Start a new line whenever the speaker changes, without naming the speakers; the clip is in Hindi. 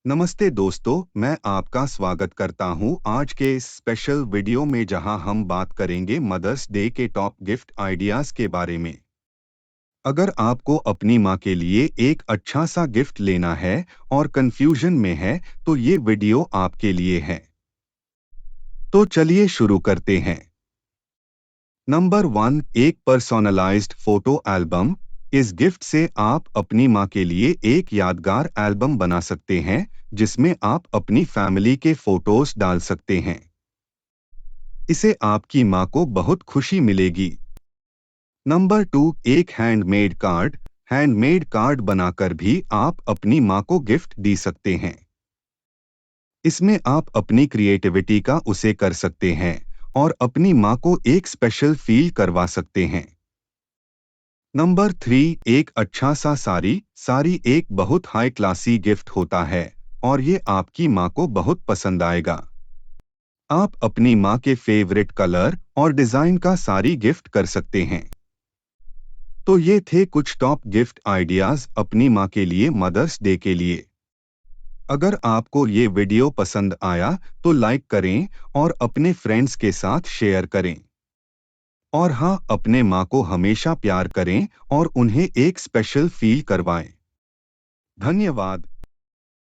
नमस्ते दोस्तों, मैं आपका स्वागत करता हूं आज के इस स्पेशल वीडियो में जहां हम बात करेंगे मदर्स डे के टॉप गिफ्ट आइडियाज के बारे में। अगर आपको अपनी माँ के लिए एक अच्छा सा गिफ्ट लेना है और कंफ्यूजन में है तो ये वीडियो आपके लिए है। तो चलिए शुरू करते हैं। नंबर 1, एक पर्सोनलाइज्ड फोटो एल्बम। इस गिफ्ट से आप अपनी माँ के लिए एक यादगार एल्बम बना सकते हैं जिसमें आप अपनी फैमिली के फोटोज डाल सकते हैं। इसे आपकी माँ को बहुत खुशी मिलेगी। नंबर 2, एक हैंडमेड कार्ड। हैंडमेड कार्ड बनाकर भी आप अपनी माँ को गिफ्ट दे सकते हैं। इसमें आप अपनी क्रिएटिविटी का उसे कर सकते हैं और अपनी माँ को एक स्पेशल फील करवा सकते हैं। नंबर 3, एक अच्छा सा साड़ी। साड़ी एक बहुत हाई क्लासी गिफ्ट होता है और ये आपकी माँ को बहुत पसंद आएगा। आप अपनी माँ के फेवरेट कलर और डिजाइन का साड़ी गिफ्ट कर सकते हैं। तो ये थे कुछ टॉप गिफ्ट आइडियाज अपनी माँ के लिए मदर्स डे के लिए। अगर आपको ये वीडियो पसंद आया तो लाइक करें और अपने फ्रेंड्स के साथ शेयर करें। और हाँ, अपने माँ को हमेशा प्यार करें और उन्हें एक स्पेशल फील करवाएं। धन्यवाद।